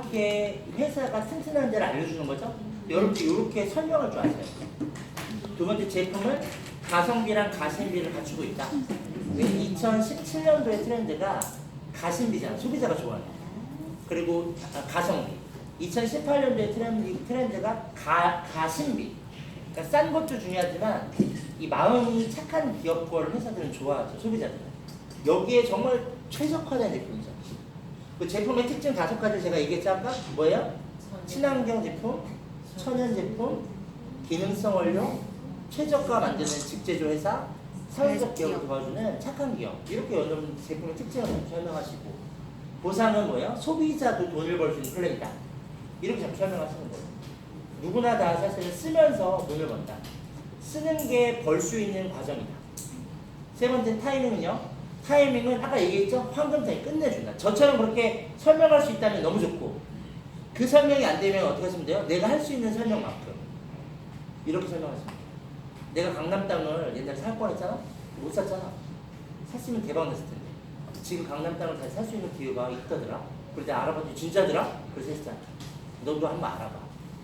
이렇게 회사가 튼튼한지를 알려주는 거죠. 이렇게 설명을 좀 하세요. 두 번째, 제품은 가성비랑 가심비를 갖추고 있다. 2017년도의 트렌드가 가심비잖아. 소비자가 좋아하는. 그리고 가성비. 2018년도의 트렌드가 가심비. 그러니까 싼 것도 중요하지만 이 마음이 착한 기업 걸 회사들은 좋아하죠. 소비자들은. 여기에 정말 최적화된 제품이죠. 그 제품의 특징 5가지 제가 얘기했지 아까? 뭐예요? 친환경 제품, 천연 제품, 기능성 원료, 최저가 만드는 직제조 회사, 사회적 기업을 도와주는 착한 기업. 이렇게 여러분 제품의 특징을 설명하시고, 보상은 뭐예요? 소비자도 돈을 벌 수 있는 플레이다. 이렇게 자꾸 설명하시는 거예요. 누구나 다 사실 쓰면서 돈을 번다. 쓰는 게 벌 수 있는 과정이다. 세 번째, 타이밍은요? 타이밍은 아까 얘기했죠? 황금 타임 끝내준다. 저처럼 그렇게 설명할 수 있다면 너무 좋고, 그 설명이 안 되면 어떻게 하시면 돼요? 내가 할 수 있는 설명만큼 이렇게 설명하시면 돼요. 내가 강남 땅을 옛날에 살 뻔했잖아? 못 샀잖아. 샀으면 대박 났을 텐데. 지금 강남 땅을 다시 살 수 있는 기회가 있다더라. 그래서 내가 알아봤더니 진짜더라? 그래서 했잖아. 너도 한번 알아봐.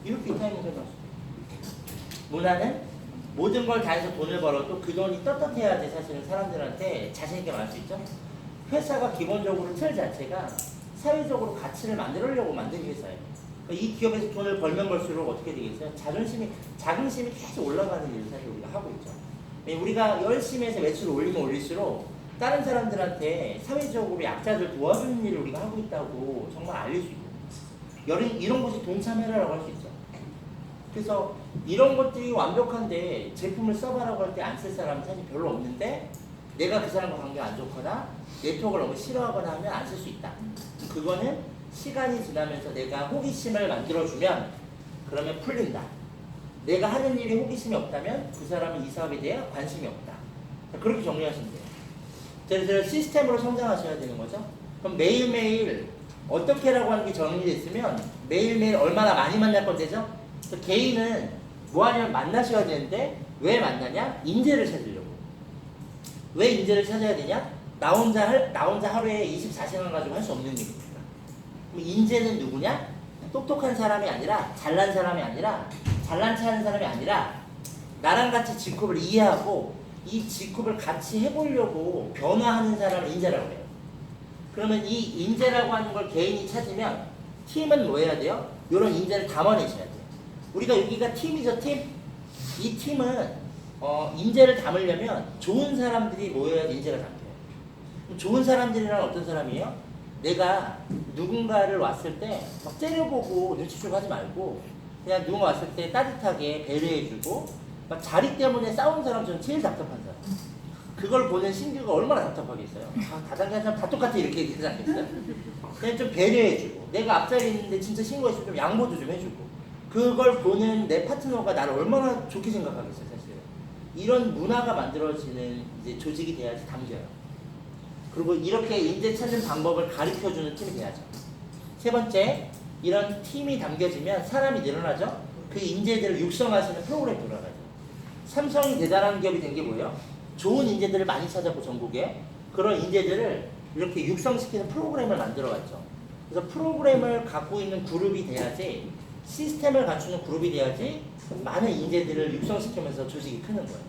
이렇게 타이밍 설명할 수 있어요. 문화는 모든 걸 다 해서 돈을 벌어도 그 돈이 떳떳해야지 사실은 사람들한테 자신있게 말할 수 있죠. 회사가 기본적으로 틀 자체가 사회적으로 가치를 만들려고 만든 회사예요. 이 기업에서 돈을 벌면 벌수록 어떻게 되겠어요? 자긍심이 계속 올라가는 일을 사실 우리가 하고 있죠. 우리가 열심히 해서 매출을 올리면 올릴수록 다른 사람들한테 사회적으로 약자들 도와주는 일을 우리가 하고 있다고 정말 알릴 수 있고, 이런 것이 동참해라라고 할 수 있죠. 그래서 이런 것들이 완벽한데 제품을 써봐라고 할 때 안 쓸 사람은 사실 별로 없는데, 내가 그 사람과 관계가 안 좋거나 네트워크를 너무 싫어하거나 하면 안 쓸 수 있다. 그거는 시간이 지나면서 내가 호기심을 만들어주면 그러면 풀린다. 내가 하는 일에 호기심이 없다면 그 사람은 이 사업에 대해 관심이 없다. 그렇게 정리하시면 돼요. 그래서 시스템으로 성장하셔야 되는 거죠. 그럼 매일매일 어떻게라고 하는 게 정리되어 있으면 매일매일 얼마나 많이 만날 건데죠? 개인은 뭐 하냐면 만나셔야 되는데, 왜 만나냐? 인재를 찾으려고. 왜 인재를 찾아야 되냐? 나 혼자 하루에 24시간 가지고 할 수 없는 일입니다. 그럼 인재는 누구냐? 똑똑한 사람이 아니라, 잘난 사람이 아니라, 잘난 체 하는 사람이 아니라, 나랑 같이 직업을 이해하고 이 직업을 같이 해보려고 변화하는 사람을 인재라고 해요. 그러면 이 인재라고 하는 걸 개인이 찾으면 팀은 뭐 해야 돼요? 이런 인재를 담아내셔야 돼요. 우리가 여기가 팀이죠, 팀. 이 팀은 인재를 담으려면 좋은 사람들이 모여야 인재가 담겨요. 좋은 사람들이란 어떤 사람이에요? 내가 누군가를 왔을 때 막 째려보고 눈치 주고 하지 말고, 그냥 누군가 왔을 때 따뜻하게 배려해주고, 막 자리 때문에 싸운 사람 저는 제일 답답한 사람. 그걸 보는 신규가 얼마나 답답하겠어요. 다단계한 사람 다 똑같아 이렇게 얘기하지 않겠어요? 그냥 좀 배려해주고, 내가 앞자리에 있는데 진짜 신고가 있으면 좀 양보도 좀 해주고, 그걸 보는 내 파트너가 나를 얼마나 좋게 생각하겠어요, 사실. 이런 문화가 만들어지는 이제 조직이 돼야지 담겨요. 그리고 이렇게 인재 찾는 방법을 가르쳐주는 팀이 돼야죠. 세 번째, 이런 팀이 담겨지면 사람이 늘어나죠. 그 인재들을 육성하시는 프로그램이 돌아가죠. 삼성이 대단한 기업이 된 게 뭐예요? 좋은 인재들을 많이 찾았고, 전국에 그런 인재들을 이렇게 육성시키는 프로그램을 만들어갔죠. 그래서 프로그램을 갖고 있는 그룹이 돼야지, 시스템을 갖추는 그룹이 돼야지 많은 인재들을 육성시키면서 조직이 크는 거예요.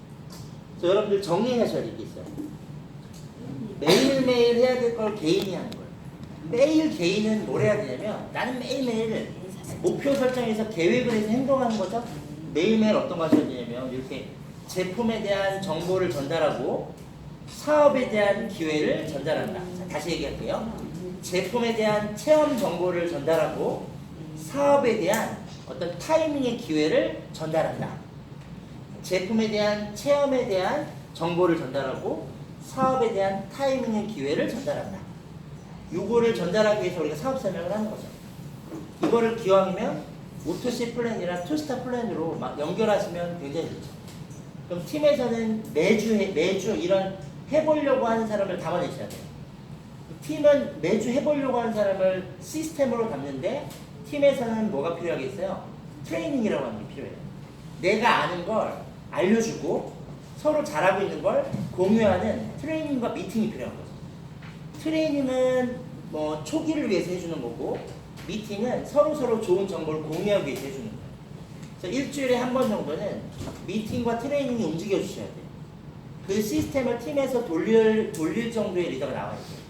그래서 여러분들 정리하셔야 될 게 있어요. 매일매일 해야 될 걸 개인이 하는 거예요. 매일 개인은 뭘 해야 되냐면, 나는 매일매일 목표 설정해서 계획을 해서 행동하는 거죠. 매일매일 어떤 거 하셔야 되냐면, 이렇게 제품에 대한 정보를 전달하고 사업에 대한 기회를 전달한다. 자, 다시 얘기할게요. 제품에 대한 체험 정보를 전달하고 사업에 대한 어떤 타이밍의 기회를 전달한다. 제품에 대한 체험에 대한 정보를 전달하고 사업에 대한 타이밍의 기회를 전달한다. 요거를 전달하기 위해서 우리가 사업 설명을 하는 거죠. 이거를 기왕이면 O2C 플랜이나 투스타 플랜으로 막 연결하시면 굉장히 좋죠. 그럼 팀에서는 매주 이런 해보려고 하는 사람을 담아내셔야 돼요. 팀은 매주 해보려고 하는 사람을 시스템으로 담는데, 팀에서는 뭐가 필요하겠어요? 트레이닝이라고 하는 게 필요해요. 내가 아는 걸 알려주고 서로 잘하고 있는 걸 공유하는 트레이닝과 미팅이 필요한 거죠. 트레이닝은 뭐 초기를 위해서 해주는 거고, 미팅은 서로 좋은 정보를 공유하기 위해서 해주는 거예요. 그래서 일주일에 한 번 정도는 미팅과 트레이닝이 움직여 주셔야 돼요. 그 시스템을 팀에서 돌릴 정도의 리더가 나와야 돼요.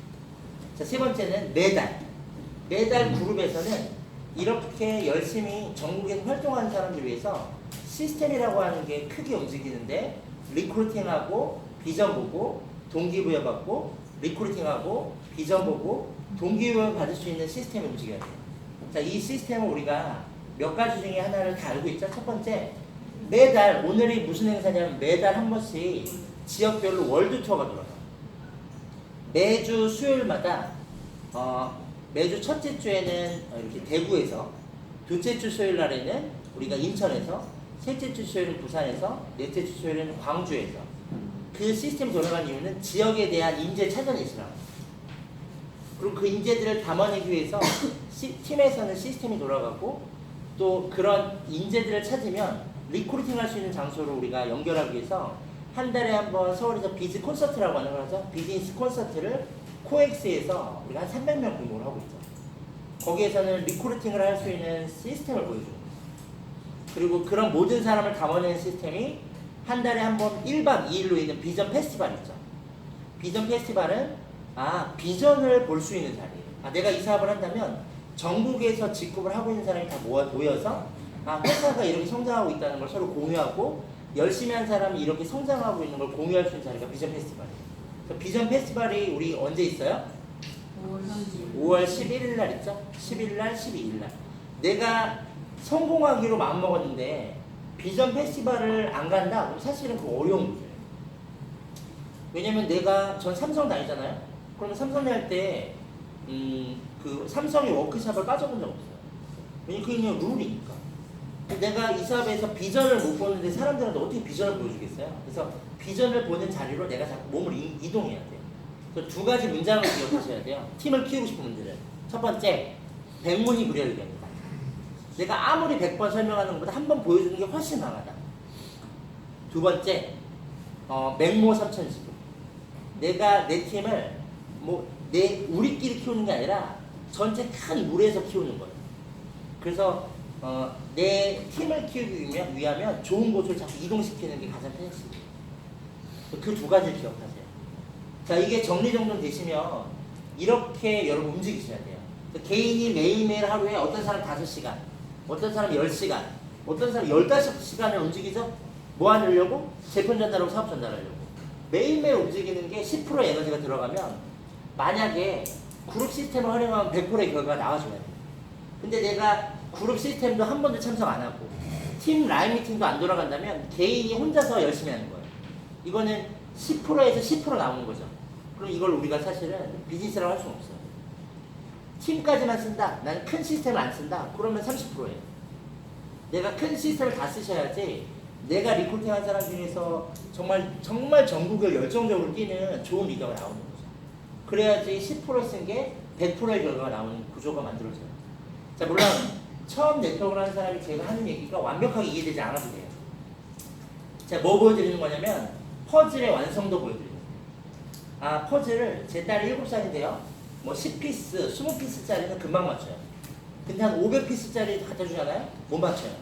자, 세 번째는 매달 그룹에서는 이렇게 열심히 전국에서 활동하는 사람들 위해서 시스템이라고 하는 게 크게 움직이는데 리크루팅하고 비전 보고 동기부여 받고 리크루팅하고 비전 보고 동기부여 받을 수 있는 시스템이 움직여야 돼요. 자, 이 시스템을 우리가 몇 가지 중에 하나를 다 알고 있죠. 첫 번째, 매달 오늘이 무슨 행사냐면 매달 한 번씩 지역별로 월드 투어가 돌아가요. 매주 수요일마다 매주 첫째 주에는 이렇게 대구에서, 둘째 주 수요일 날에는 우리가 인천에서, 셋째 주 수요일은 부산에서, 넷째 주 수요일은 광주에서. 그 시스템이 돌아간 이유는 지역에 대한 인재 찾아내시라고. 그리고 그 인재들을 담아내기 위해서 팀에서는 시스템이 돌아가고, 또 그런 인재들을 찾으면 리크루팅 할 수 있는 장소로 우리가 연결하기 위해서 한 달에 한 번 서울에서 비즈 콘서트라고 하는 걸 하죠. 비즈니스 콘서트를 코엑스에서 우리가 한 300명 규모로 하고 있죠. 거기에서는 리크루팅을 할 수 있는 시스템을 보여주는 거예요. 그리고 그런 모든 사람을 담아내는 시스템이 한 달에 한 번 1박 2일로 있는 비전 페스티벌 있죠. 비전 페스티벌은 비전을 볼 수 있는 자리예요. 내가 이 사업을 한다면 전국에서 직급을 하고 있는 사람이 다 모여서 회사가 이렇게 성장하고 있다는 걸 서로 공유하고 열심히 한 사람이 이렇게 성장하고 있는 걸 공유할 수 있는 자리가 비전 페스티벌이에요. 비전 페스티벌이 우리 언제 있어요? 5월 11일 날 있죠? 11일 날, 12일 날. 내가 성공하기로 마음먹었는데 비전 페스티벌을 안 간다? 그럼 사실은 그거 어려운 거예요. 왜냐면 전 삼성 다니잖아요? 그러면 삼성 다닐 때 그 삼성의 워크숍을 빠져본 적 없어요. 왜냐면 그게 그냥 룰이니까. 내가 이 사업에서 비전을 못 보는데 사람들한테 어떻게 비전을 보여주겠어요? 그래서 비전을 보는 자리로 내가 자꾸 몸을 이동해야 돼요. 그래서 두 가지 문장을 기억하셔야 돼요. 팀을 키우고 싶은 분들은. 첫 번째, 백문이 불여일견이다. 내가 아무리 100번 설명하는 것보다 한 번 보여주는 게 훨씬 강하다. 두 번째, 맹모삼천지구. 내가 내 팀을 우리끼리 키우는 게 아니라 전체 큰 물에서 키우는 거예요. 그래서 내 팀을 키우기 위하면 좋은 곳을 자꾸 이동시키는 게 가장 편했습니다. 그 두 가지를 기억하세요. 자, 이게 정리정돈 되시면 이렇게 여러분 움직이셔야 돼요. 개인이 매일매일 하루에 어떤 사람 5시간, 어떤 사람 10시간, 어떤 사람 15시간을 움직이죠? 뭐 하려고? 제품 전달하고 사업 전달하려고. 매일매일 움직이는 게 10%의 에너지가 들어가면 만약에 그룹 시스템을 활용하면 100%의 결과가 나와줘야 돼요. 근데 내가 그룹 시스템도 한 번도 참석 안 하고 팀 라인 미팅도 안 돌아간다면 개인이 혼자서 열심히 하는 거예요. 이거는 10%에서 10% 나오는 거죠. 그럼 이걸 우리가 사실은 비즈니스라고 할 수는 없어요. 팀까지만 쓴다. 나는 큰 시스템을 안 쓴다. 그러면 30%예요. 내가 큰 시스템을 다 쓰셔야지 내가 리크루팅한 사람 중에서 정말 전국을 열정적으로 뛰는 좋은 리더가 나오는 거죠. 그래야지 10% 쓴 게 100%의 결과가 나오는 구조가 만들어져요. 자, 물론 처음 네트워크를 하는 사람이 제가 하는 얘기가 완벽하게 이해되지 않아도 돼요. 자, 뭐 보여드리는 거냐면 퍼즐의 완성도 보여드려요. 퍼즐을 제 딸이 7살인데요. 10피스, 20피스짜리는 금방 맞춰요. 근데 한 500피스짜리 갖다 주잖아요? 못 맞춰요.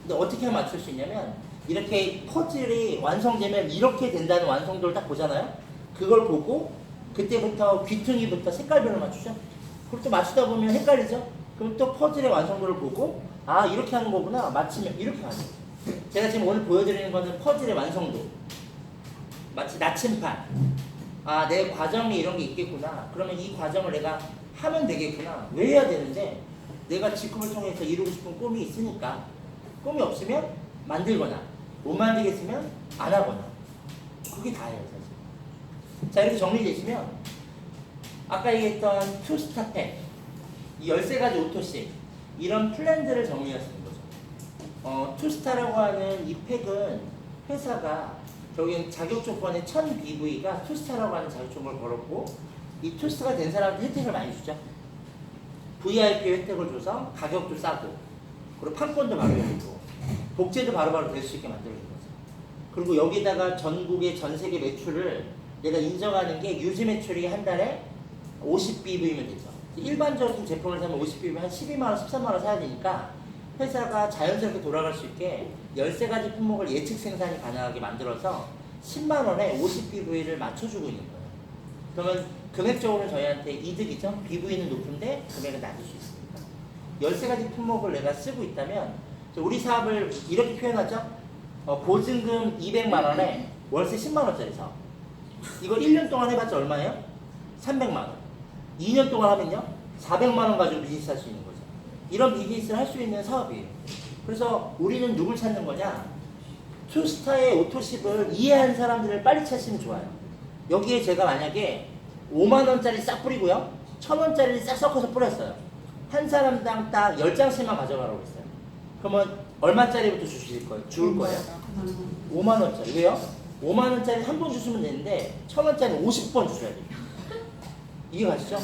근데 어떻게 하면 맞출 수 있냐면 이렇게 퍼즐이 완성되면 이렇게 된다는 완성도를 딱 보잖아요? 그걸 보고 그때부터 귀퉁이부터 색깔별로 맞추죠? 그리고 또 맞추다 보면 헷갈리죠? 그럼 또 퍼즐의 완성도를 보고 이렇게 하는 거구나. 맞추면 이렇게 하는 거예요. 제가 지금 오늘 보여드리는 거는 퍼즐의 완성도. 마치 나침판. 내 과정이 이런 게 있겠구나. 그러면 이 과정을 내가 하면 되겠구나. 왜 해야 되는데 내가 직업을 통해서 이루고 싶은 꿈이 있으니까 꿈이 없으면 만들거나 못 만들겠으면 안 하거나 그게 다예요 사실. 자, 이렇게 정리되시면 아까 얘기했던 투스타팩 이 13가지 오토씩 이런 플랜들을 정리하시는 거죠. 투스타라고 하는 이 팩은 회사가 저기 자격 조건에 1000BV가 투스타라고 하는 자격 조건을 걸었고 이 투스타가 된 사람한테 혜택을 많이 주죠. VIP 혜택을 줘서 가격도 싸고 그리고 판권도 바로 열리고 복제도 바로바로 될 수 있게 만들어준 거죠. 그리고 여기다가 전국의 전 세계 매출을 내가 인정하는 게 유지 매출이 한 달에 50BV면 되죠. 일반적인 제품을 사면 50BB 한 12만원, 13만원 사야 되니까 회사가 자연스럽게 돌아갈 수 있게 13가지 품목을 예측 생산이 가능하게 만들어서 10만원에 50BV를 맞춰주고 있는 거예요. 그러면 금액적으로는 저희한테 이득이죠. BV는 높은데 금액은 낮을 수 있습니다. 13가지 품목을 내가 쓰고 있다면 우리 사업을 이렇게 표현하죠. 보증금 200만원에 월세 10만원짜리 사업. 이거 1년 동안 해봤자 얼마예요? 300만원. 2년 동안 하면요? 400만원 가지고 비즈니스 할 수 있는 거죠. 이런 비즈니스를 할 수 있는 사업이에요. 그래서 우리는 누굴 찾는 거냐? 투스타의 오토십을 이해한 사람들을 빨리 찾으면 좋아요. 여기에 제가 만약에 5만원짜리 싹 뿌리고요. 1,000원짜리를 싹 섞어서 뿌렸어요. 한 사람당 딱 10장씩만 가져가라고 했어요. 그러면 얼마짜리부터 주실 거예요? 줄 거예요? 5만원짜리. 왜요? 5만원짜리 한 번 주시면 되는데 1,000원짜리 50번 주셔야 돼요. 이해 가시죠?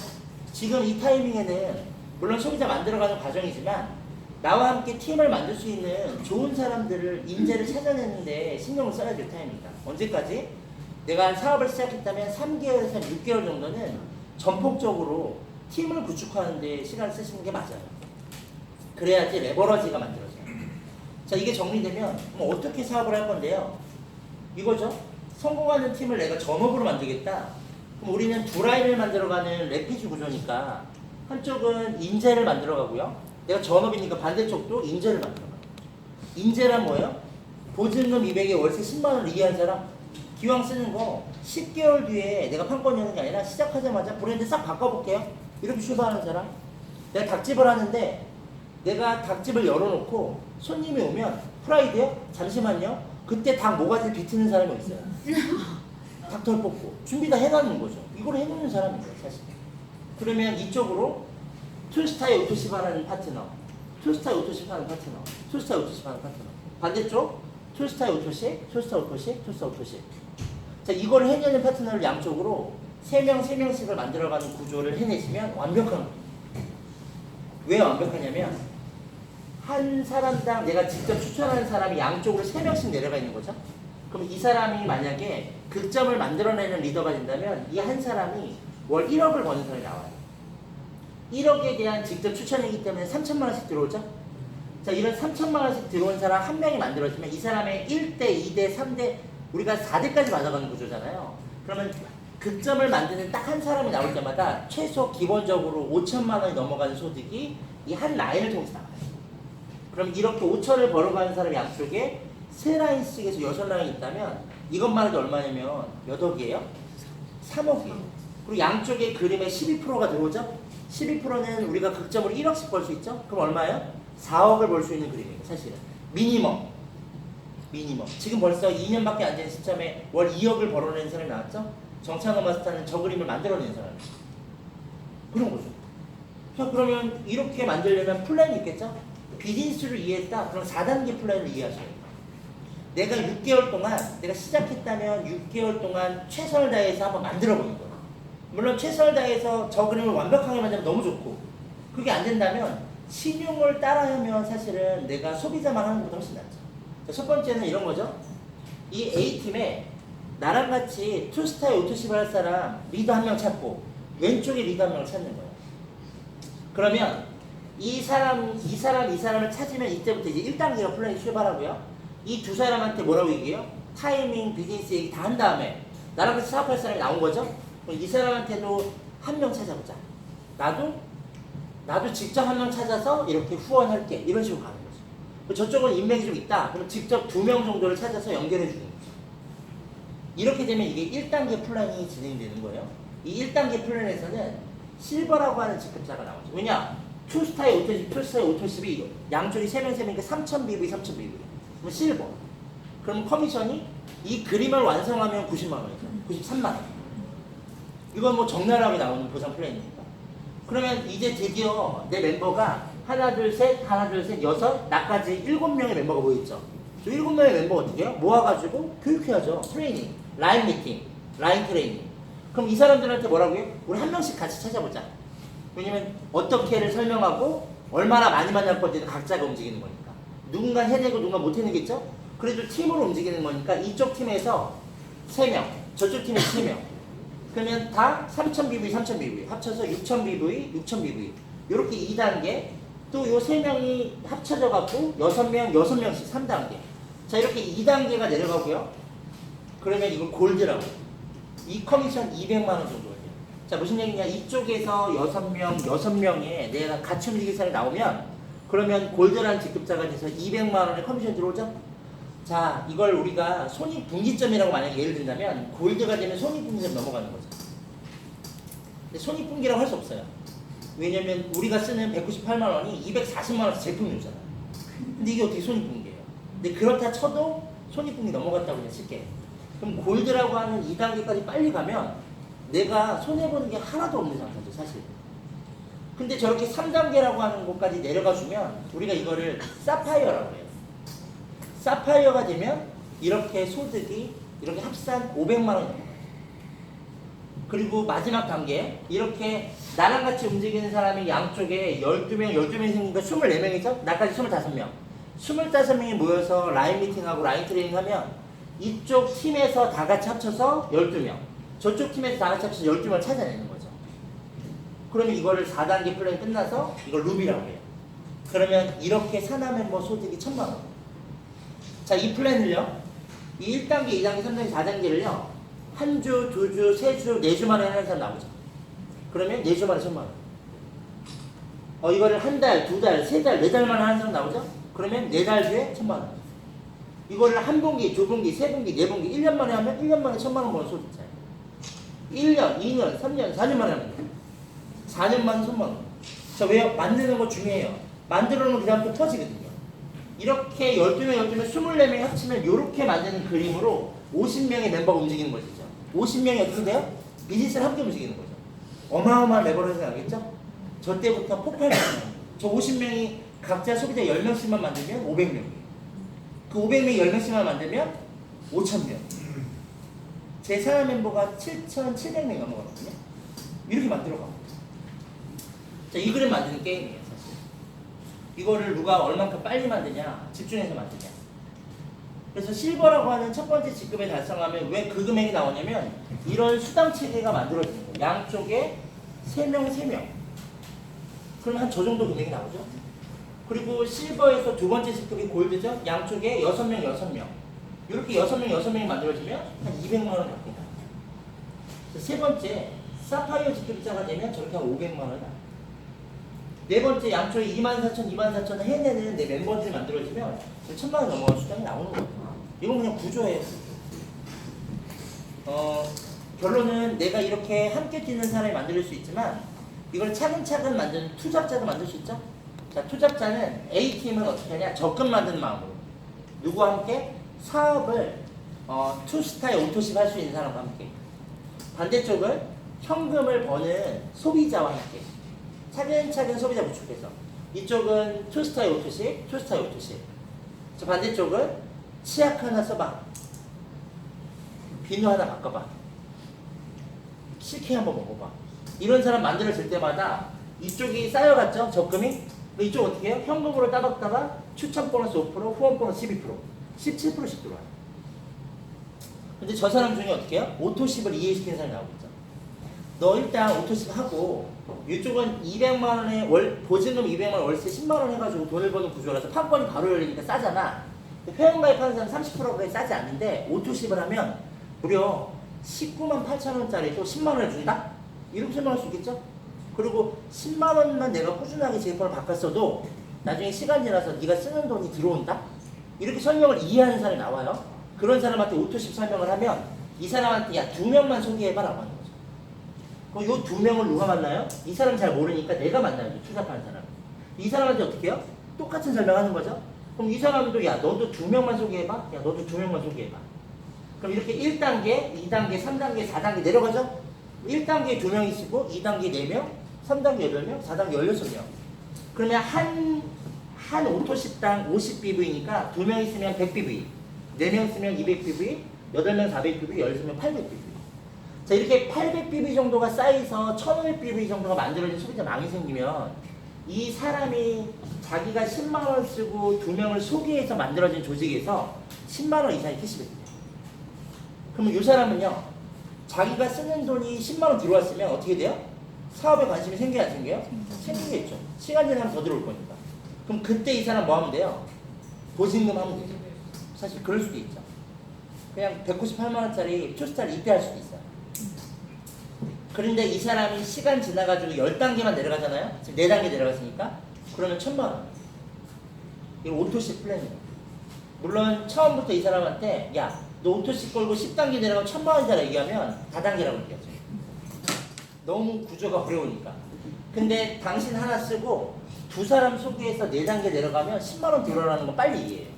지금 이 타이밍에는 물론 소비자 만들어가는 과정이지만 나와 함께 팀을 만들 수 있는 좋은 사람들을, 인재를 찾아내는데 신경을 써야 될 타임입니다. 언제까지? 내가 사업을 시작했다면 3개월에서 6개월 정도는 전폭적으로 팀을 구축하는 데 시간을 쓰시는 게 맞아요. 그래야지 레버러지가 만들어져요. 자, 이게 정리되면 그럼 어떻게 사업을 할 건데요? 이거죠. 성공하는 팀을 내가 전업으로 만들겠다. 그럼 우리는 두 라인을 만들어가는 레피지 구조니까 한쪽은 인재를 만들어가고요. 내가 전업이니까 반대쪽도 인재를 만들어가요. 인재란 뭐예요? 보증금 200에 월세 10만원을 이해한 사람. 기왕 쓰는 거 10개월 뒤에 내가 판권 여는 게 아니라 시작하자마자 브랜드 싹 바꿔볼게요. 이렇게 출발하는 사람. 내가 닭집을 하는데 내가 닭집을 열어놓고 손님이 오면 프라이드요? 잠시만요. 그때 닭 모가지를 비트는 사람이 있어요. 닭털 뽑고 준비 다 해놓는 거죠. 이걸 해놓는 사람이에요, 사실. 그러면 이쪽으로 투스타의 오토십 하는 파트너, 투스타의 오토십 하는 파트너, 투스타의 오토십 하는 파트너. 반대쪽 투스타의 오토십, 투스타 오토십, 투스타 오토십. 자, 이걸 해내는 파트너를 양쪽으로 3명씩을 만들어가는 구조를 해내시면 완벽한 거예요. 왜 완벽하냐면 한 사람당 내가 직접 추천하는 사람이 양쪽으로 3명씩 내려가 있는 거죠. 그럼 이 사람이 만약에 극점을 만들어내는 리더가 된다면 이 한 사람이 월 1억을 버는 사람이 나와요. 1억에 대한 직접 추천이기 때문에 3천만 원씩 들어오죠. 자, 이런 3천만 원씩 들어온 사람 한 명이 만들어지면 이 사람의 1대, 2대, 3대, 우리가 4대까지 맞아가는 구조잖아요. 그러면 극점을 만드는 딱 한 사람이 나올 때마다 최소 기본적으로 5천만 원이 넘어가는 소득이 이 한 라인을 통해서 나와요. 그럼 이렇게 5천을 벌어가는 사람 양쪽에 3라인씩에서 6라인이 있다면 이것만 해도 얼마냐면 몇 억이에요? 3억이에요. 그리고 양쪽에 그림에 12%가 들어오죠? 12%는 우리가 극점으로 1억씩 벌 수 있죠? 그럼 얼마예요? 4억을 벌 수 있는 그림이에요, 사실은. 미니멈. 지금 벌써 2년밖에 안 된 시점에 월 2억을 벌어내는 사람이 나왔죠? 정찬호 마스터는 저 그림을 만들어낸 사람이에요. 그런 거죠. 자, 그러면 이렇게 만들려면 플랜이 있겠죠? 비즈니스를 이해했다? 그럼 4단계 플랜을 이해하셔야 돼요. 내가 6개월 동안, 내가 시작했다면 6개월 동안 최선을 다해서 한번 만들어보는 거예요. 물론 최선을 다해서 저 그림을 완벽하게 만들면 너무 좋고, 그게 안 된다면 신용을 따라하면 사실은 내가 소비자만 하는 것보다 훨씬 낫죠. 자, 첫 번째는 이런 거죠. 이 A팀에 나랑 같이 투스타의 오토십을 할 사람 리더 한 명 찾고 왼쪽에 리더 한 명을 찾는 거예요. 그러면 이 사람을 찾으면 이때부터 이제 1단계로 플랜이 출발하고요. 이 두 사람한테 뭐라고 얘기해요? 타이밍, 비즈니스 얘기 다 한 다음에 나랑 같이 사업할 사람이 나온 거죠? 그럼 이 사람한테도 한 명 찾아보자. 나도 직접 한 명 찾아서 이렇게 후원할게. 이런 식으로 가는 거죠. 저쪽은 인맥이 좀 있다. 그럼 직접 2명 정도를 찾아서 연결해 주는 거죠. 이렇게 되면 이게 1단계 플랜이 진행되는 거예요. 이 1단계 플랜에서는 실버라고 하는 직급자가 나오죠. 왜냐? 투스타의 오토십이 양쪽이 3명이니까 3,000BV, 3,000BV. 그럼 실버. 그럼 커미션이 이 그림을 완성하면 90만 원이죠. 93만 원. 이건 뭐 적나라하게 나오는 보상 플랜이니까. 그러면 이제 드디어 내 멤버가 하나, 둘, 셋, 6, 나까지 7명의 멤버가 모여있죠. 저 7명의 멤버 어떻게 해요? 모아가지고 교육해야죠. 트레이닝, 라인 미팅, 라인 트레이닝. 그럼 이 사람들한테 뭐라고 해요? 우리 한 명씩 같이 찾아보자. 왜냐면 어떻게를 설명하고 얼마나 많이 만날 건지는 각자가 움직이는 거니까. 누군가 해내고 누군가 못 해내겠죠? 그래도 팀으로 움직이는 거니까 이쪽 팀에서 3명, 저쪽 팀에 3명. 그러면 다 3000bv, 3000bv 합쳐서 6000bv, 6000bv 이렇게 2단계 또 요 3명이 합쳐져 갖고 6명, 6명씩 3단계 자 이렇게 2단계가 내려가고요. 그러면 이걸 골드라고 이 커미션 200만 원 정도가 돼요. 자 무슨 얘기냐 이쪽에서 6명, 6명에 내가 같이 움직일 사람이 나오면 그러면 골드라는 직급자가 돼서 200만 원의 커미션 들어오죠? 자 이걸 우리가 손익분기점이라고 만약에 예를 든다면 골드가 되면 손익분기점 넘어가는 거죠. 근데 손익분기라고 할 수 없어요. 왜냐면 우리가 쓰는 198만 원이 240만 원짜리 제품이 오잖아요. 근데 이게 어떻게 손익분기예요? 근데 그렇다 쳐도 손익분기 넘어갔다고 그냥 칠게. 그럼 골드라고 하는 2단계까지 빨리 가면 내가 손해보는 게 하나도 없는 상태죠 사실. 근데 저렇게 3단계라고 하는 곳까지 내려가 주면 우리가 이거를 사파이어라고 해요. 사파이어가 되면 이렇게 소득이 이렇게 합산 500만 원이 넘어가요. 그리고 마지막 단계 이렇게 나랑 같이 움직이는 사람이 양쪽에 12명, 12명이 생기니까 24명이죠? 나까지 25명. 25명이 모여서 라인 미팅하고 라인 트레이닝 하면 이쪽 팀에서 다 같이 합쳐서 12명 저쪽 팀에서 다 같이 합쳐서 12명을 찾아내는 거죠. 그러면 이거를 4단계 플랜이 끝나서 이걸 루비라고 해요. 그러면 이렇게 산하 멤버 소득이 1000만 원. 자, 이 플랜을요. 이 1단계, 2단계, 3단계, 4단계를요. 한 주, 두 주, 세 주, 네 주 만에 하는 사람 나오죠. 그러면 네 주 만에 1000만 원. 이거를 한 달, 두 달, 세 달, 네 달 만에 하는 사람 나오죠. 그러면 네 달 뒤에 1000만 원. 이거를 한 분기, 두 분기, 세 분기, 네 분기, 1년 만에 하면 1년 만에 1000만 원 버는 소득자예요. 1년, 2년, 3년, 4년 만에 하면 돼요. 4년 만에 1000만 원. 자, 왜요? 만드는 거 중요해요. 만들어 놓으면 그 다음부터 터지거든요. 이렇게 12명, 12명, 24명이 합치면 이렇게 만드는 그림으로 50명의 멤버가 움직이는 것이죠. 50명이 어떻게 돼요? 비즈니스를 함께 움직이는 거죠. 어마어마한 레버리지 나겠죠? 저 때부터 폭발적이에요. 저 50명이 각자 소비자 10명씩만 만들면 500명이에요. 그 500명이 10명씩만 만들면 5,000명. 제 산하 멤버가 7,700명이 넘어가거든요. 이렇게 만들어가고. 자, 이 그림 만드는 게임이에요, 사실. 이거를 누가 얼만큼 빨리 만드냐, 집중해서 만드냐. 그래서 실버라고 하는 첫 번째 직급에 달성하면 왜 그 금액이 나오냐면 이런 수당 체계가 만들어지는 거예요. 양쪽에 3명, 3명. 그럼 한 저 정도 금액이 나오죠. 그리고 실버에서 두 번째 직급이 골드죠. 양쪽에 6명, 6명. 이렇게 6명, 6명이 만들어지면 한 200만 원 갑니다. 세 번째, 사파이어 직급자가 되면 저렇게 한 500만 원 나와요. 네 번째, 양쪽에 24,000, 24,000을 해내는 내 멤버들이 만들어지면 1000만 원 넘어가는 수당이 나오는 거예요. 이건 그냥 구조예요. 결론은 내가 이렇게 함께 뛰는 사람이 만들 수 있지만 이걸 차근차근 만드는 투잡자도 만들 수 있죠. 자, 투잡자는 A팀은 어떻게 하냐? 적금 만드는 마음으로 누구와 함께? 사업을 투스타의 오토십 할 수 있는 사람과 함께. 반대쪽은 현금을 버는 소비자와 함께 차근차근 소비자 구축해서 이쪽은 투스타의 오토십, 투스타의 오토십. 저 반대쪽은 치약 하나 써봐. 비누 하나 바꿔봐. 식혜 한번 먹어봐. 이런 사람 만들어질 때마다 이쪽이 쌓여갔죠? 적금이? 이쪽 어떻게 해요? 현금으로 따박따박 추천 보너스 5%, 후원 보너스 12%, 17%씩 들어와요. 근데 저 사람 중에 어떻게 해요? 오토십을 이해시키는 사람이 나오고 있죠. 너 일단 오토십 하고 이쪽은 200만 원에 보증금 200만 원, 월세 10만 원 해가지고 돈을 버는 구조라서 판권이 바로 열리니까 싸잖아. 회원가입하는 사람 30%가 싸지 않는데 오토십을 하면 무려 19만 8천 원짜리도 10만 원을 준다? 이렇게 설명할 수 있겠죠? 그리고 10만 원만 내가 꾸준하게 제품을 바꿨어도 나중에 시간 지나서 네가 쓰는 돈이 들어온다? 이렇게 설명을 이해하는 사람이 나와요. 그런 사람한테 오토십 설명을 하면 이 사람한테 야 2명만 소개해봐 라고 하는 거죠. 그럼 요 2명을 누가 만나요? 이 사람 잘 모르니까 내가 만나요. 투잡하는 사람. 이 사람한테 어떻게 해요? 똑같은 설명하는 거죠. 그럼 이 사람도 야 너도 2명만 소개해봐. 야 너도 2명만 소개해봐. 그럼 이렇게 1단계, 2단계, 3단계, 4단계 내려가죠. 1단계에 2명 있고 2단계에 4명, 3단계 8명, 4단계 16명. 그러면 한 오토십당 50bv니까 2명 있으면 100bv, 4명 있으면 200bv, 8명 400bv, 16명 800bv. 자, 이렇게 800bv 정도가 쌓여서 1500bv 정도가 만들어진 소비자 망이 생기면 이 사람이 자기가 10만 원 쓰고 2명을 소개해서 만들어진 조직에서 10만 원 이상의 캐시백이 돼요. 그러면 이 사람은요, 자기가 쓰는 돈이 10만 원 들어왔으면 어떻게 돼요? 사업에 관심이 생겨야 안 생겨요? 생기겠죠. 시간 지나면 더 들어올 거니까. 그럼 그때 이 사람 뭐 하면 돼요? 보증금 하면 되죠. 사실 그럴 수도 있죠. 그냥 198만 원짜리 투스타를 입대할 수도 있어요. 그런데 이 사람이 시간 지나가지고 10단계만 내려가잖아요. 지금 4단계 내려갔으니까 그러면 1000만 원. 이거 오토시 플랜이에요. 물론 처음부터 이 사람한테 야, 너 오토시 걸고 10단계 내려가면 1000만 원이잖아 얘기하면 다단계라고 얘기하죠. 너무 구조가 어려우니까. 근데 당신 하나 쓰고 두 사람 소개해서 4단계 내려가면 10만 원 들어라는 거 빨리 이해해요.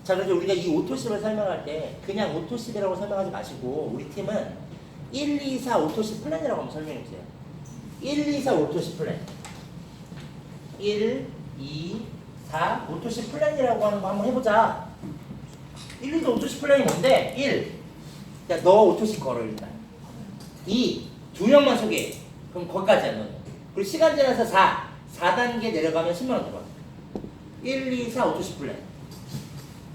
자, 그래서 우리가 이 오토십을 설명할 때 그냥 오토십이라고 설명하지 마시고 우리 팀은 1, 2, 4 오토십 플랜이라고 한번 설명해 주세요. 1, 2, 4 오토십 플랜. 1, 2, 4 오토십 플랜이라고 하는 거 한번 해보자. 1, 2, 4 오토십 플랜이 뭔데? 1. 야, 너 오토십 걸어 일단. 2. 2명만 소개해. 그럼 거기까지야 너는. 그리고 시간 지나서 4. 4단계 내려가면 10만 원 들어가. 1, 2, 4 오토십 플랜.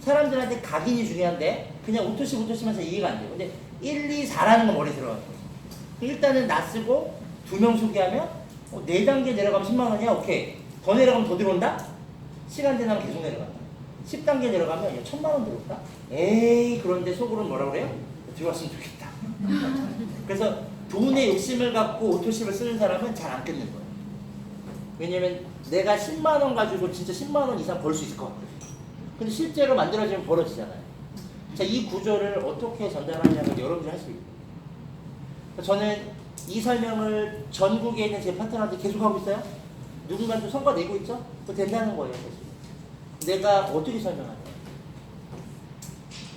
사람들한테 각인이 중요한데 그냥 오토십 하면서 이해가 안 돼요. 근데 1, 2, 4라는 건 머리에 들어가요. 일단은 나 쓰고 2명 소개하면 4단계 내려가면 10만 원이야. 오케이. 더 내려가면 더 들어온다? 시간 지나면 계속 내려간다. 10단계 내려가면 1000만 원 들어올까? 에이, 그런데 속으로는 뭐라 그래요? 들어왔으면 좋겠다. 그래서 돈에 욕심을 갖고 오토십을 쓰는 사람은 잘 안 끊는 거예요. 왜냐면 내가 10만 원 가지고 진짜 10만 원 이상 벌 수 있을 것 같거든요. 근데 실제로 만들어지면 벌어지잖아요. 자, 이 구조를 어떻게 전달하냐면 여러분들이 할 수 있어요. 저는 이 설명을 전국에 있는 제 파트너한테 계속 하고 있어요. 누군가도 성과 내고 있죠? 그거 된다는 거예요. 사실. 내가 어떻게 설명하냐.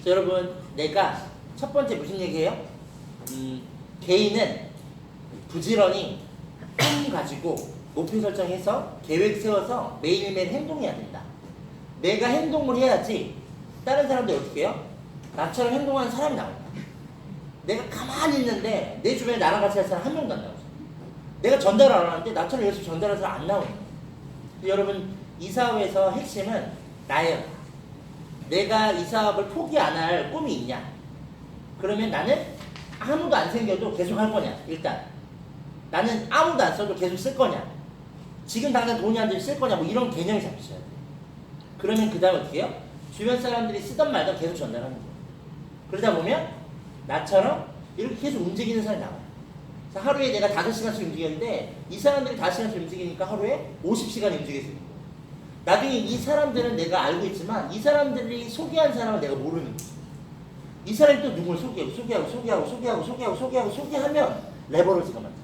자, 여러분, 내가 첫 번째 무슨 얘기예요? 개인은 부지런히 꿈 가지고 목표 설정해서 계획 세워서 매일매일 행동해야 된다. 내가 행동을 해야지 다른 사람들 어떻게 해요? 나처럼 행동하는 사람이 나온다. 내가 가만히 있는데 내 주변에 나랑 같이 할 사람 한 명도 안 나오죠. 내가 전달 안 하는데 나처럼 열심히 전달하는 사람 안 나오는 거예요. 여러분, 이 사업에서 핵심은 나예요. 내가 이 사업을 포기 안 할 꿈이 있냐? 그러면 나는 아무도 안 생겨도 계속 할 거냐? 일단 나는 아무도 안 써도 계속 쓸 거냐? 지금 당장 돈이 안 들면 쓸 거냐? 뭐 이런 개념이 잡히셔야 돼요. 그러면 그 다음 어떻게 해요? 주변 사람들이 쓰던 말던 계속 전달하는 거예요. 그러다 보면 나처럼 이렇게 계속 움직이는 사람이 나와요. 그래서 하루에 내가 5시간씩 움직이는데 이 사람들이 5시간씩 움직이니까 하루에 50시간이 움직일 수 있는 거예요. 나중에 이 사람들은 내가 알고 있지만 이 사람들이 소개한 사람은 내가 모르는 거예요. 이 사람이 또 누굴 소개하면 레버러지가 많아요.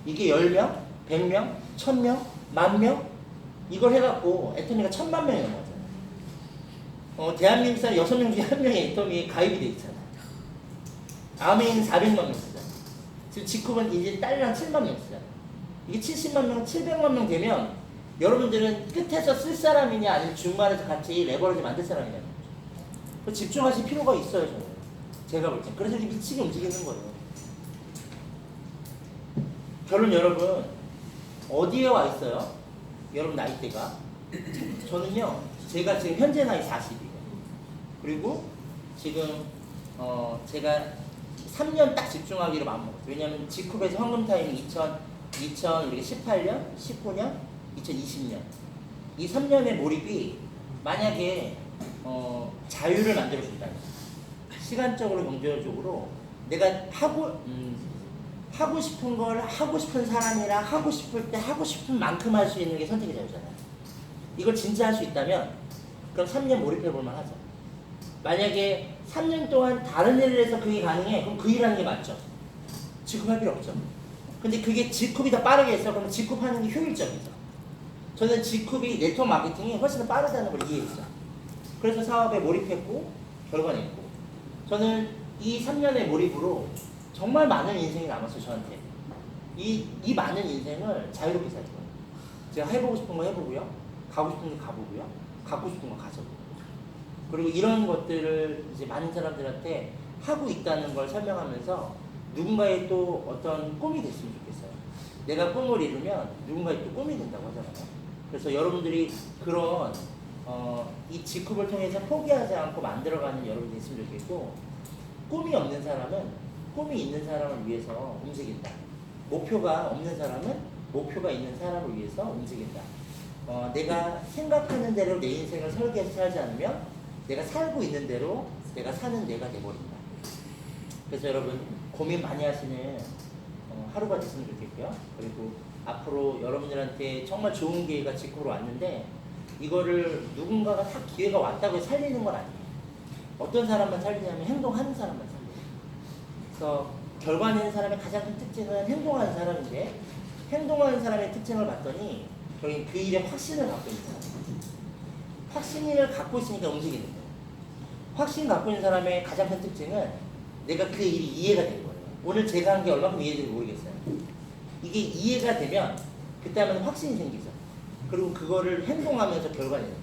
이게 10명, 100명, 1000명, 10,000명 이걸 해갖고 애터미가 1000만 명이 넘어가잖아요. 대한민국 사람 6명 중에 1명이 애터미에 가입이 돼 있잖아요. 아메이는 400만 명 쓰잖아요. 지금 지쿰은 이제 딸이랑 7만 명 쓰잖아요. 이게 70만 명, 700만 명 되면 여러분들은 끝에서 쓸 사람이냐 아니면 중간에서 같이 레버러지 만들 사람이냐 집중하실 필요가 있어요. 저는 제가 볼 때. 그래서 이렇게 미치게 움직이는 거예요. 결론 여러분 어디에 와 있어요? 여러분 나이대가 저는요 제가 지금 현재 나이 40이에요. 그리고 지금 제가 3년 딱 집중하기로 마음먹었어요. 왜냐하면 지쿰에서 황금 타임이 2018년, 19년, 2020년 이 3년의 몰입이 만약에 자유를 만들어준다. 시간적으로 경제적으로 내가 하고 싶은 걸 하고 싶은 사람이랑 하고 싶을 때 하고 싶은 만큼 할 수 있는 게 선택의 자유잖아요. 이걸 진짜 할 수 있다면 그럼 3년 몰입해 볼만 하죠. 만약에 3년 동안 다른 일을 해서 그게 가능해. 그럼 그 일하는 게 맞죠. 지쿰할 필요 없죠. 근데 그게 지쿰이 더 빠르게 했어. 그러면 지쿰하는 게 효율적이죠. 저는 지쿰이 네트워크 마케팅이 훨씬 더 빠르다는 걸 이해했어요. 그래서 사업에 몰입했고 결과 냈고 저는 이 3년의 몰입으로 정말 많은 인생이 남았어요. 저한테 이 많은 인생을 자유롭게 살 거예요. 제가 해보고 싶은 거 해보고요, 가고 싶은 거 가보고요, 갖고 싶은 거 가져보고요. 그리고 이런 것들을 이제 많은 사람들한테 하고 있다는 걸 설명하면서 누군가의 또 어떤 꿈이 됐으면 좋겠어요. 내가 꿈을 이루면 누군가의 또 꿈이 된다고 하잖아요. 그래서 여러분들이 그런 이 지쿰을 통해서 포기하지 않고 만들어가는 여러분이 있으면 좋겠고, 꿈이 없는 사람은 꿈이 있는 사람을 위해서 움직인다. 목표가 없는 사람은 목표가 있는 사람을 위해서 움직인다. 내가 생각하는 대로 내 인생을 설계해서 살지 않으면 내가 살고 있는 대로 내가 사는 내가 돼버린다. 그래서 여러분 고민 많이 하시는 하루가 됐으면 좋겠고요. 그리고 앞으로 여러분들한테 정말 좋은 기회가 직후로 왔는데 이거를 누군가가 다 기회가 왔다고 해서 살리는 건 아니에요. 어떤 사람만 살리냐면 행동하는 사람만 살려요. 그래서 결과 내는 사람의 가장 큰 특징은 행동하는 사람인데 행동하는 사람의 특징을 봤더니 거기 그 일에 확신을 갖고 있는 사람. 확신을 갖고 있으니까 움직이는 거예요. 확신 갖고 있는 사람의 가장 큰 특징은 내가 그 일이 이해가 되는 거예요. 오늘 제가 한 게 얼마큼 이해될지 모르겠어요. 이게 이해가 되면 그때하면 확신이 생기죠. 그리고 그거를 행동하면서 결과 내는 거예요.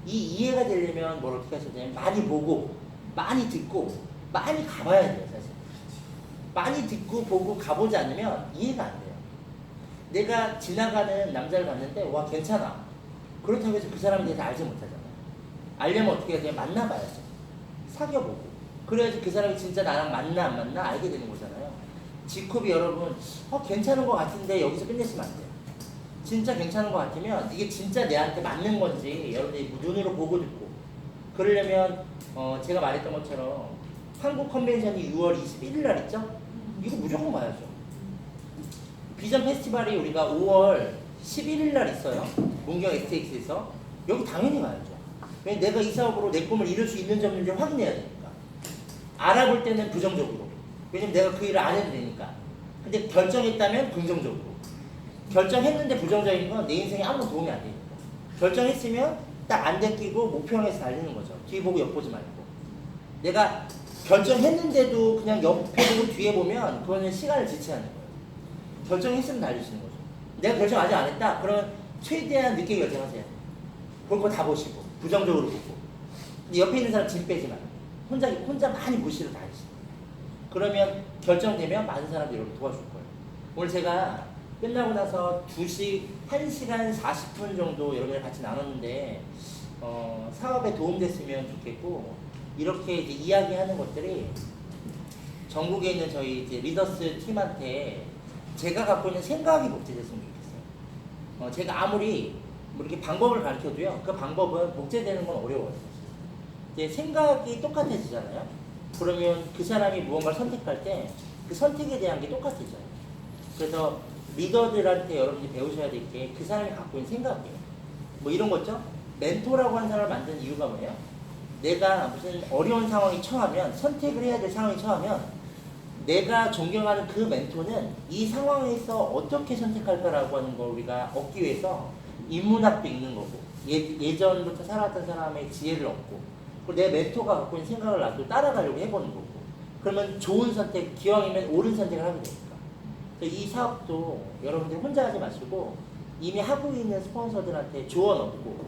이 이해가 되려면 뭘 어떻게 하셔야 되냐면 많이 보고 많이 듣고 많이 가봐야 돼요. 사실 많이 듣고 보고 가보지 않으면 이해가 안 돼요. 내가 지나가는 남자를 봤는데 와 괜찮아. 그렇다고 해서 그 사람에 대해서 알지 못하잖아요. 알려면 어떻게 해야 돼요? 만나봐야죠. 사귀어보고 그래야지 그 사람이 진짜 나랑 맞나 안 맞나 알게 되는 거잖아요. G컵이 여러분 괜찮은 것 같은데 여기서 끝내시면 안 돼요. 진짜 괜찮은 것 같으면 이게 진짜 내한테 맞는 건지 여러분들이 눈으로 보고 듣고 그러려면 제가 말했던 것처럼 한국 컨벤션이 6월 21일 날 있죠? 이거 무조건 봐야죠. 비전 페스티벌이 우리가 5월 11일 날 있어요. 문경 STX에서. 여기 당연히 가야죠. 왜냐면 내가 이 사업으로 내 꿈을 이룰 수 있는지 없는지 확인해야 되니까. 알아볼 때는 부정적으로. 왜냐면 내가 그 일을 안 해도 되니까. 근데 결정했다면 긍정적으로. 결정했는데 부정적인 건 내 인생에 아무 도움이 안 되니까. 결정했으면 딱 안 데끼고 목표에서 달리는 거죠. 뒤 보고 옆 보지 말고. 내가 결정했는데도 그냥 옆에 보고 뒤에 보면 그거는 시간을 지체하는 거예요. 결정했으면 달리시는 거죠. 내가 결정 아직 안 했다? 그러면 최대한 늦게 결정하세요. 볼 거 다 보시고 부정적으로 보고 근데 옆에 있는 사람 짐 빼지 말고 혼자 많이 무시로 다니시는 거예요. 그러면 결정되면 많은 사람들이 여러분 도와줄 거예요. 오늘 제가 끝나고 나서 1시간 40분 정도 여러분들 같이 나눴는데 사업에 도움됐으면 좋겠고 이렇게 이제 이야기하는 것들이 전국에 있는 저희 이제 리더스 팀한테 제가 갖고 있는 생각이 복제됐으면 좋겠어요. 제가 아무리 뭐 이렇게 방법을 가르쳐도요, 그 방법은 복제되는 건 어려워요. 이제 생각이 똑같아지잖아요. 그러면 그 사람이 무언가를 선택할 때 그 선택에 대한 게 똑같아져요. 그래서 리더들한테 여러분이 배우셔야 될 게 그 사람이 갖고 있는 생각이에요. 뭐 이런 거죠. 멘토라고 하는 사람을 만든 이유가 뭐예요? 내가 무슨 어려운 상황이 처하면 선택을 해야 될 상황이 처하면 내가 존경하는 그 멘토는 이 상황에서 어떻게 선택할까라고 하는 걸 우리가 얻기 위해서 인문학도 읽는 거고 예전부터 살아왔던 사람의 지혜를 얻고 그리고 내 멘토가 갖고 있는 생각을 나도 따라가려고 해보는 거고 그러면 좋은 선택, 기왕이면 옳은 선택을 하게 되니까 이 사업도 여러분들 혼자 하지 마시고 이미 하고 있는 스폰서들한테 조언 얻고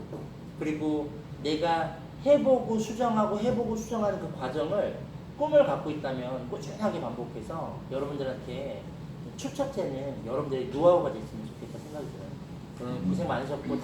그리고 내가 해보고 수정하고 해보고 수정하는 그 과정을 꿈을 갖고 있다면 꾸준하게 반복해서 여러분들한테 축적되는 여러분들의 노하우가 됐으면 좋겠다 생각이 들어요. 고생 많으셨고 다음